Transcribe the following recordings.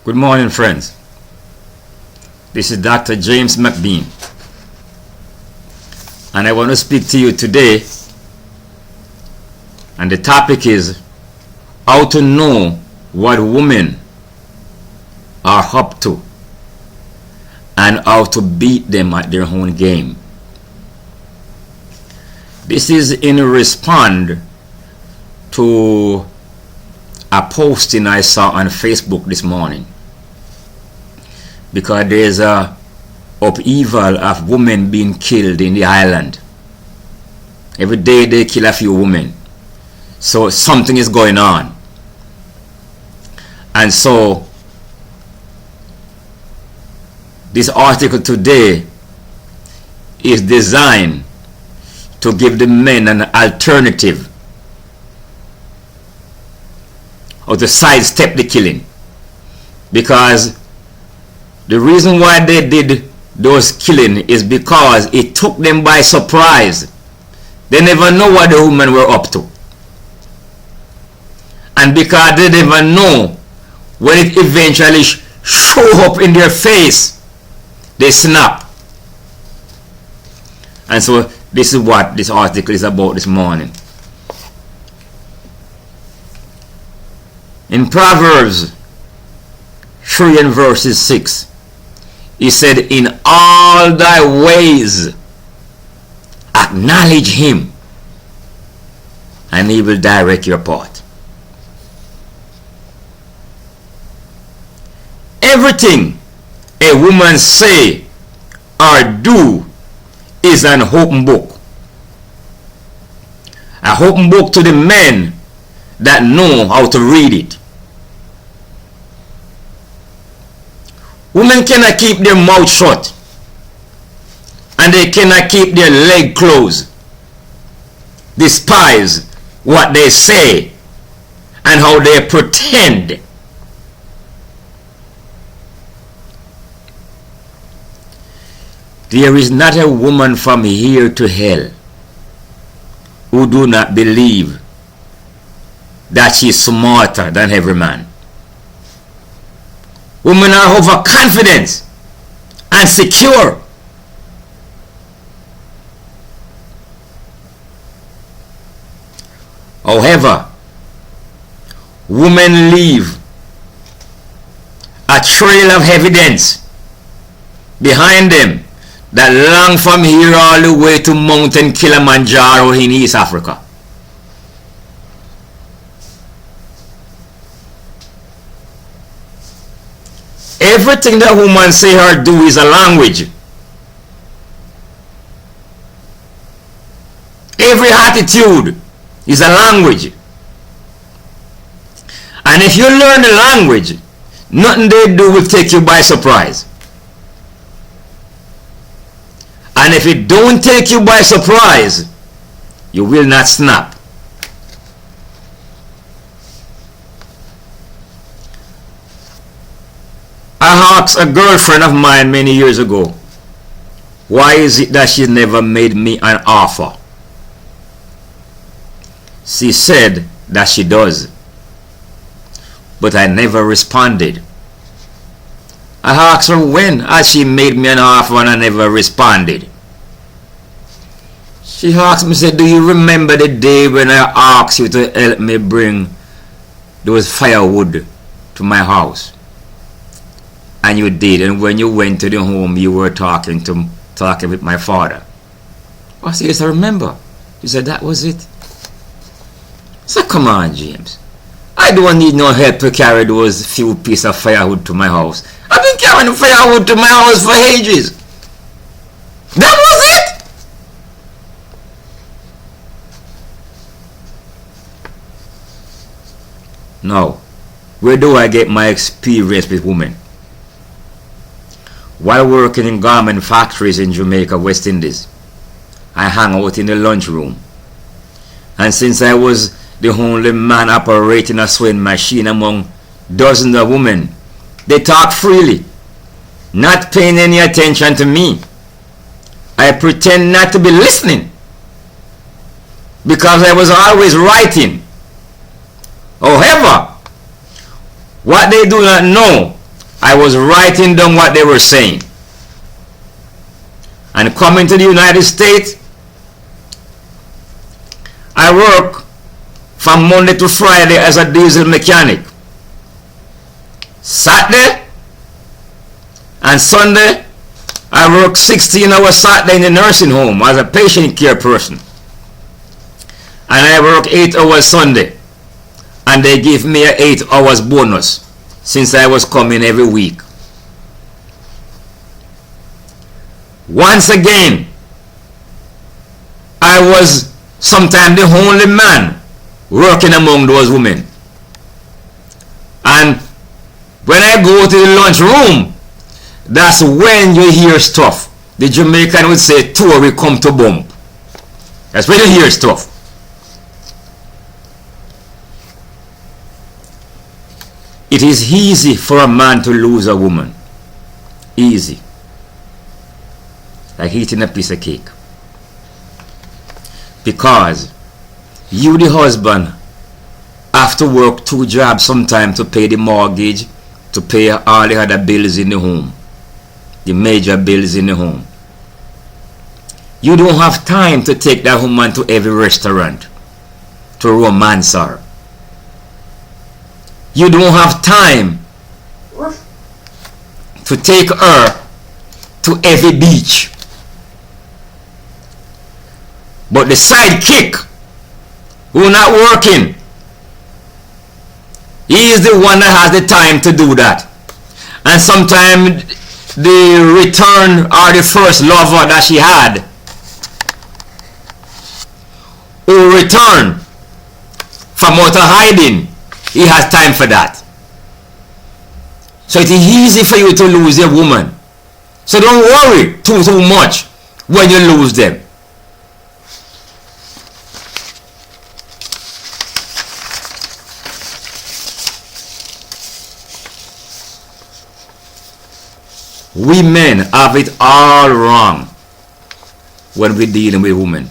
Good morning, friends. This is Dr. James McBean, and I want to speak to you today, and the topic is how to know what women are up to and how to beat them at their own game. This is in response to a posting I saw on Facebook this morning, because there's a upheaval of women being killed in the island. Every day they kill a few women, so something is going on. And so this article today is designed to give the men an alternative or to sidestep the killing, because the reason why they did those killing is because it took them by surprise. They never know what the women were up to, and because they never know when it eventually show up in their face, they snap. And so this is what this article is about this morning. In Proverbs 3 and verses 6, he said, "In all thy ways acknowledge him, and he will direct your path." Everything a woman say or do is an open book. An open book to the men that know how to read it. Women cannot keep their mouth shut, and they cannot keep their leg closed. Despise what they say and how they pretend. There is not a woman from here to hell who do not believe that she is smarter than every man. Women are overconfident and secure. However, women leave a trail of evidence behind them that long from here all the way to Mountain Kilimanjaro in East Africa. Everything that woman say or do is a language. Every attitude is a language. And if you learn the language, nothing they do will take you by surprise. And if it don't take you by surprise, you will not snap. I asked a girlfriend of mine many years ago, why is it that she never made me an offer? She said that she does, but I never responded. I asked her when has she made me an offer and I never responded. She asked me, said, "Do you remember the day when I asked you to help me bring those firewood to my house?" And you did, and when you went to the home, you were talking with my father. I said, "Yes, I remember." She said, "That was it." I said, "Come on, James. I don't need no help to carry those few pieces of firewood to my house. I've been carrying firewood to my house for ages. That was it." Now, where do I get my experience with women? While working in garment factories in Jamaica, West Indies, I hang out in the lunchroom. And since I was the only man operating a sewing machine among dozens of women, they talk freely, not paying any attention to me. I pretend not to be listening because I was always writing. However, what they do not know I was writing down what they were saying. And coming to the United States, I work from Monday to Friday as a diesel mechanic. Saturday and Sunday, I work 16 hours Saturday in the nursing home as a patient care person. And I work 8 hours Sunday. And they give me an 8 hours bonus since I was coming every week. Once again, I was sometimes the only man working among those women. And when I go to the lunch room, that's when you hear stuff. The Jamaican would say, tour will come to bump. That's when you hear stuff. It is easy for a man to lose a woman. Easy. Like eating a piece of cake. Because you, the husband, have to work 2 jobs sometimes to pay the mortgage, to pay all the other bills in the home, the major bills in the home. You don't have time to take that woman to every restaurant to romance her. You don't have time to take her to every beach. But the sidekick who not working, he is the one that has the time to do that. And sometimes the return or the first lover that she had who return from out of hiding, he has time for that. So it is easy for you to lose a woman. So don't worry too much when you lose them. We men have it all wrong when we're dealing with women.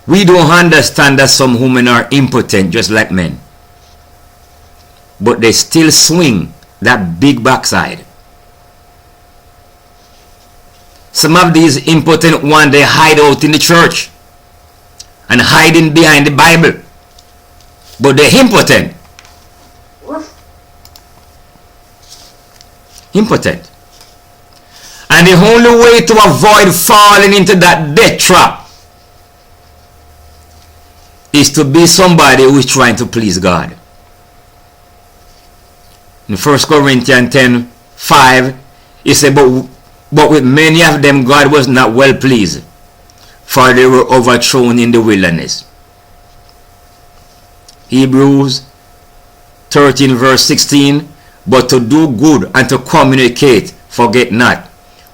We don't understand that some women are impotent just like men. But they still swing that big backside. Some of these impotent ones, they hide out in the church and hiding behind the Bible. But they're impotent. Impotent. And the only way to avoid falling into that death trap is to be somebody who is trying to please God. In 1 Corinthians 10:5, it said, but with many of them God was not well pleased, for they were overthrown in the wilderness. Hebrews 13 verse 16, but to do good and to communicate, forget not,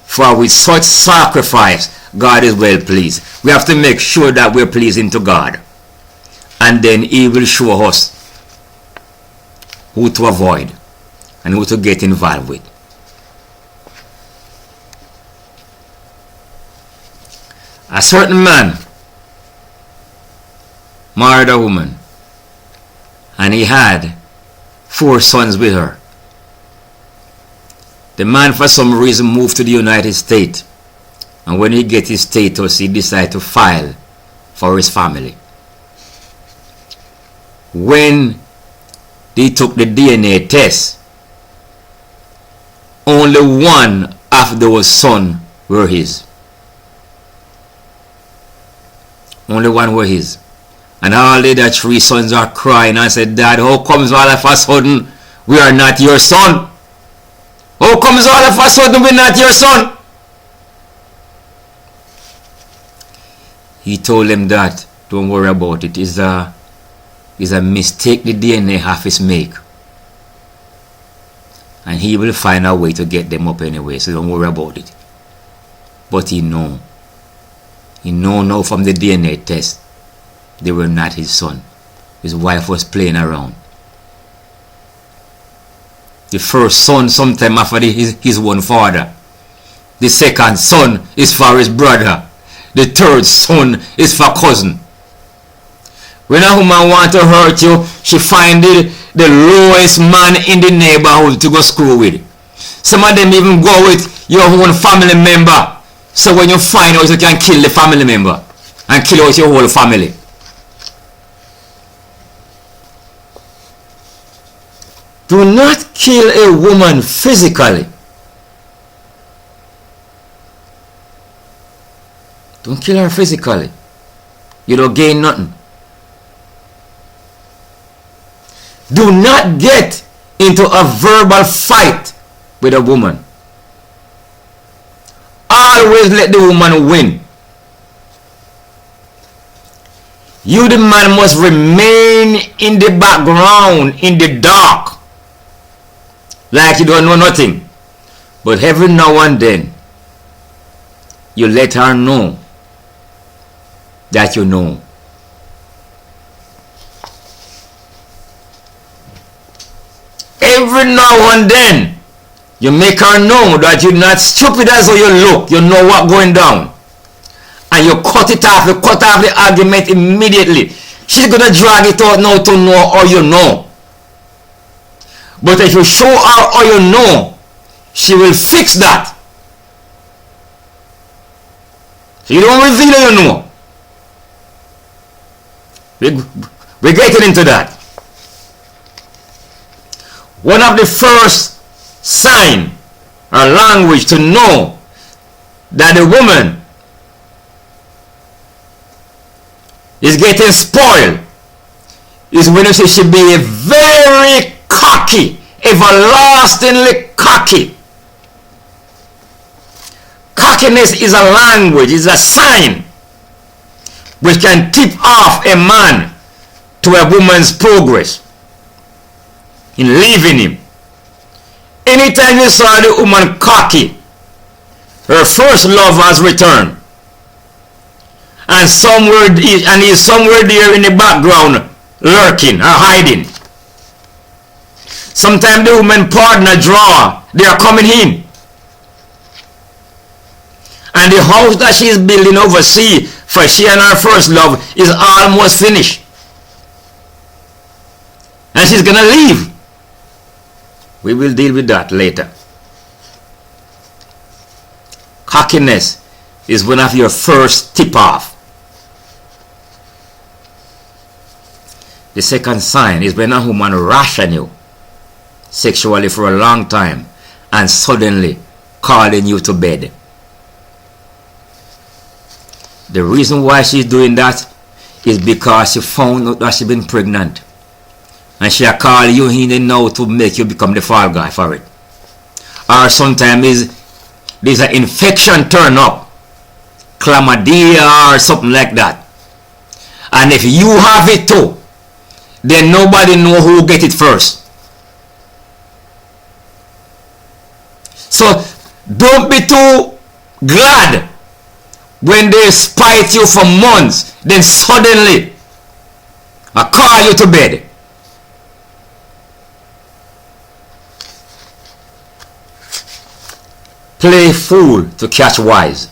for with such sacrifice God is well pleased. We have to make sure that we're pleasing to God, and then He will show us who to avoid and who to get involved with. A certain man married a woman, and he had 4 sons with her. The man, for some reason, moved to the United States, and when he get his status, he decided to file for his family. When they took the DNA test, only one of those sons were his. Only one were his. And all the other 3 sons are crying and said, Dad, how comes all of a sudden we are not your son? How comes all of a sudden we're not your son? He told them that, don't worry about it. It's a mistake the DNA office make. And he will find a way to get them up anyway, so don't worry about it. But he know now from the DNA test, they were not his son. His wife was playing around. The first son sometime after his one father. The second son is for his brother. The third son is for cousin. When a woman want to hurt you, she find the the lowest man in the neighborhood to go school with. Some of them even go with your own family member. So when you find out, you can kill the family member and kill out your whole family. Do not kill a woman physically. Don't kill her physically. You don't gain nothing. Do not get into a verbal fight with a woman. Always let the woman win. You, the man, must remain in the background, in the dark, like you don't know nothing. But every now and then, you let her know that you know. Every now and then, you make her know that you're not stupid as how you look. You know what's going down. And you cut it off. You cut off the argument immediately. She's going to drag it out now to know how you know. But if you show her how you know, she will fix that. So you don't reveal how you know. We're getting into that. One of the first sign or language to know that the woman is getting spoiled is when you see she be a very cocky, everlastingly cocky. Cockiness is a language, is a sign which can tip off a man to a woman's progress in leaving him. Anytime you saw the woman cocky, her first love has returned. And he's somewhere there in the background, lurking or hiding. Sometimes the woman partner draw, they are coming in. And the house that she is building overseas for she and her first love is almost finished. And she's gonna leave. We will deal with that later. Cockiness is one of your first tip-off. The second sign is when a woman ration you sexually for a long time and suddenly calling you to bed. The reason why she's doing that is because she found out that she's been pregnant. And she'll call you in now to make you become the fall guy for it. Or sometimes there's an infection turn up, chlamydia or something like that. And if you have it too, then nobody know who get it first. So don't be too glad when they spite you for months, then suddenly I call you to bed. Play fool to catch wise.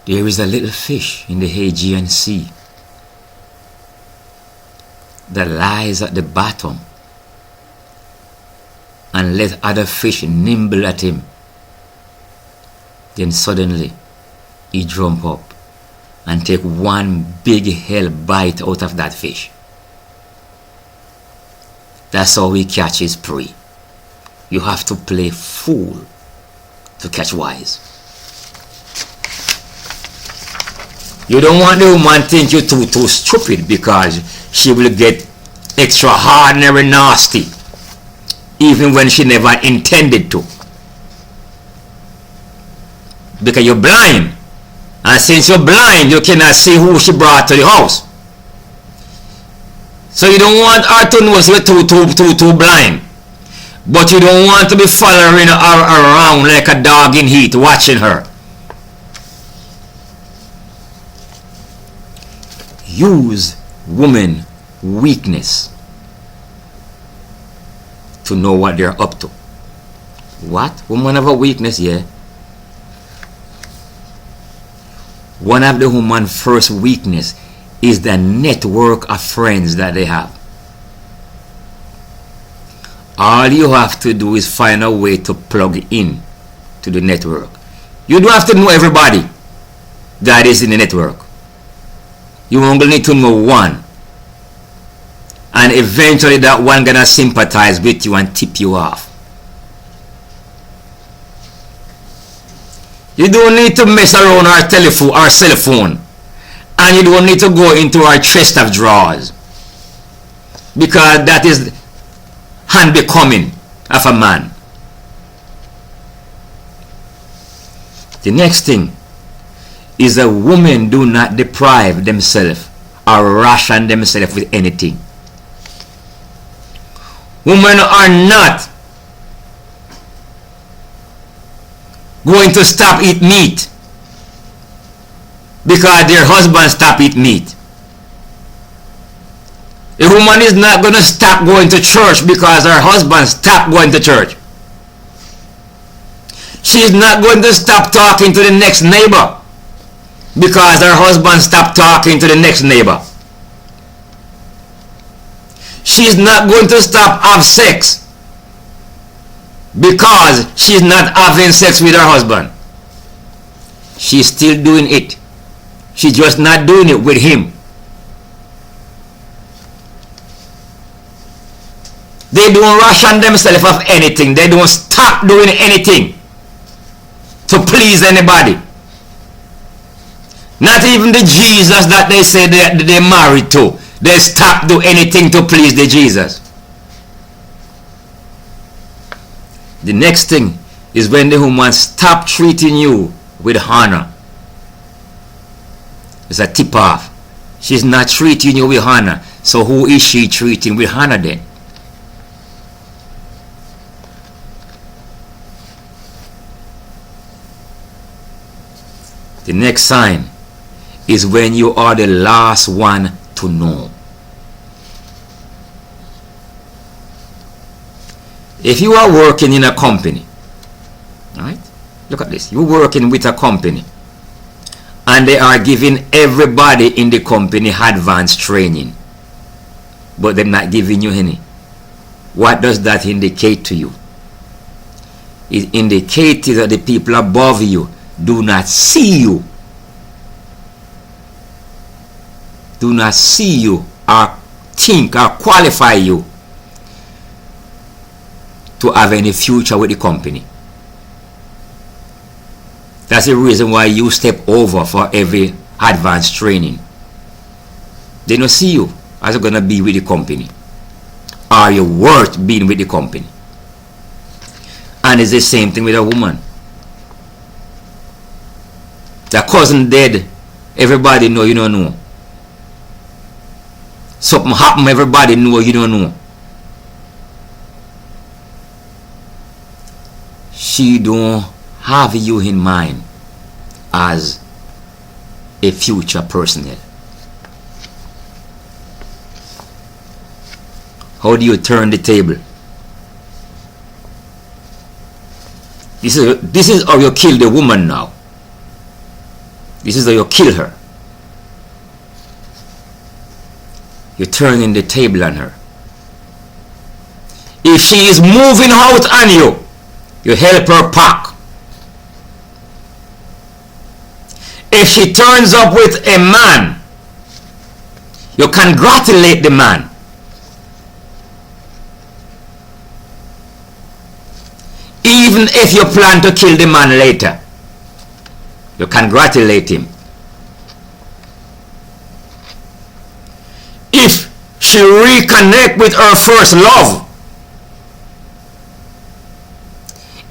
There is a little fish in the Aegean Sea that lies at the bottom and let other fish nibble at him. Then suddenly he jump up and take one big hell bite out of that fish. That's how he catches prey. You have to play fool to catch wise. You don't want the woman to think you're too stupid, because she will get extra ordinary nasty even when she never intended to. Because you're blind, and since you're blind you cannot see who she brought to the house. So you don't want her to know you're too blind. But you don't want to be following her around like a dog in heat watching her. Use woman weakness to know what they're up to. What? Woman have a weakness, yeah? One of the woman's first weakness is the network of friends that they have. All you have to do is find a way to plug in to the network. You don't have to know everybody that is in the network. You only need to know one. And eventually that one gonna sympathize with you and tip you off. You don't need to mess around our telephone, our cell phone. And you don't need to go into our chest of drawers. Because that is unbecoming of a man. The next thing is a woman do not deprive themselves or ration themselves with anything. Women are not going to stop eat meat because their husband stop eat meat. A woman is not going to stop going to church because her husband stop going to church. She is not going to stop talking to the next neighbor because her husband stopped talking to the next neighbor. She is not going to stop have sex because she is not having sex with her husband. She's still doing it. She's just not doing it with him. They don't ration themselves of anything. They don't stop doing anything to please anybody. Not even the Jesus that they say they're married to. They stop do anything to please the Jesus. The next thing is when the woman stop treating you with honor. It's a tip off. She's not treating you with honor. So who is she treating with honor then? The next sign is when you are the last one to know. If you are working in a company, right? Look at this. You're working with a company and they are giving everybody in the company advanced training, but they're not giving you any. What does that indicate to you? It indicates that the people above you do not see you. Do not see you or think or qualify you to have any future with the company. That's the reason why you step over for every advanced training. They don't see you as you're going to be with the company. Are you worth being with the company? And it's the same thing with a woman. The cousin dead, everybody know you don't know. Something happen, everybody know you don't know. She don't have you in mind as a future personnel. How do you turn the table? This is how you kill the woman now. This is how you kill her. You're turning the table on her. If she is moving out on you, you help her pack. If she turns up with a man, you congratulate the man. Even if you plan to kill the man later, you congratulate him. If she reconnect with her first love,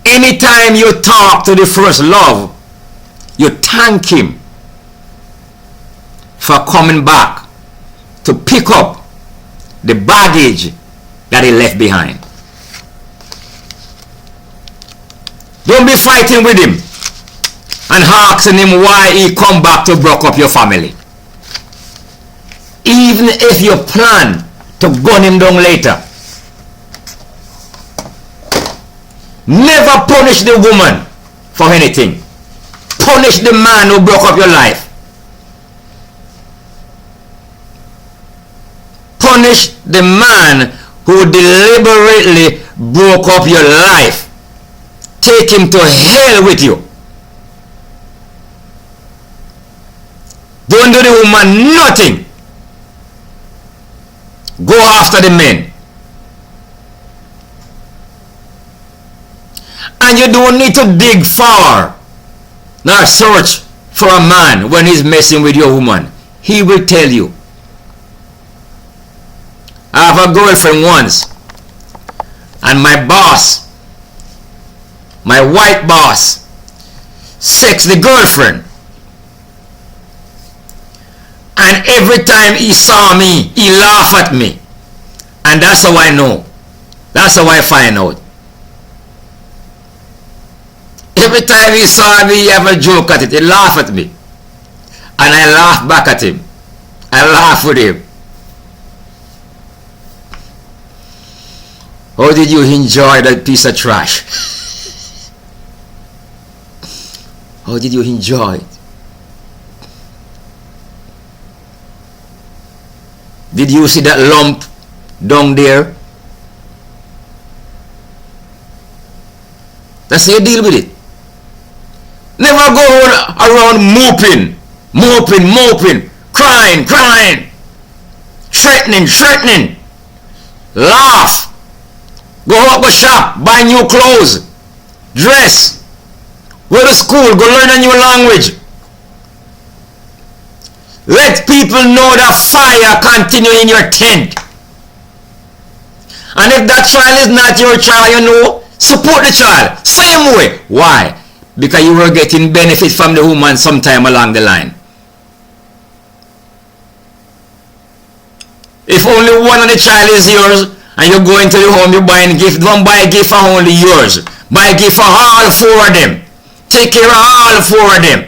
anytime you talk to the first love, you thank him for coming back to pick up the baggage that he left behind. Don't be fighting with him and asking him why he come back to break up your family. Even if you plan to gun him down later, never punish the woman for anything. Punish the man who broke up your life. punish the man who deliberately broke up your life. Take him to hell with you. Don't do the woman nothing. Go after the men. And you don't need to dig far nor search for a man when he's messing with your woman. He will tell you. I have a girlfriend once, and my boss, my white boss, sex the girlfriend. And every time he saw me, he laughed at me. And that's how I know. That's how I find out. Every time he saw me, he have a joke at it. He laughed at me. And I laugh back at him. I laugh with him. How did you enjoy that piece of trash? How did you enjoy it? Did you see that lump down there? That's how you deal with it. Never go around moping, crying, threatening. Laugh. Go out, go shop, buy new clothes, dress, go to school, go learn a new language. Let people know that fire continue in your tent. And if that child is not your child, support the child. Same way. Why? Because you were getting benefit from the woman sometime along the line. If only one of the child is yours, and you go into the home, you buy a gift, don't buy a gift for only yours. Buy a gift for all four of them. Take care of all four of them.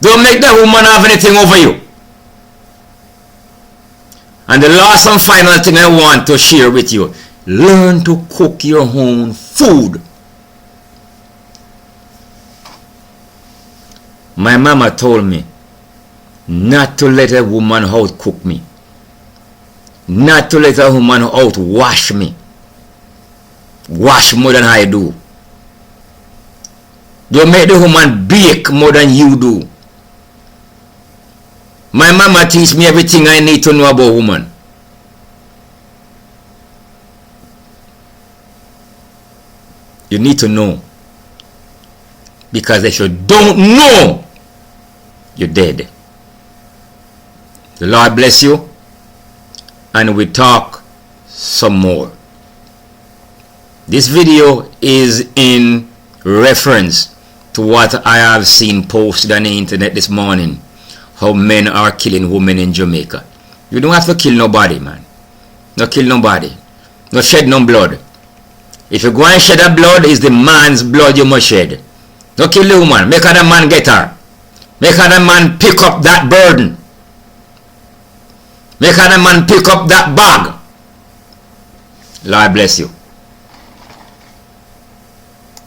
Don't make that woman have anything over you. And the last and final thing I want to share with you, learn to cook your own food. My mama told me not to let a woman out cook me. Not to let a woman out wash me. Wash more than I do. Don't make the woman bake more than you do. My mama teach me everything I need to know about woman. You need to know. Because if you don't know, you're dead. The Lord bless you. And we talk some more. This video is in reference to what I have seen posted on the internet this morning. How men are killing women in Jamaica. You don't have to kill nobody, man. No kill nobody. No shed no blood. If you go and shed a blood, it's the man's blood you must shed. No kill the woman. Make other man get her. Make other man pick up that burden. Make other man pick up that bag. Lord bless you.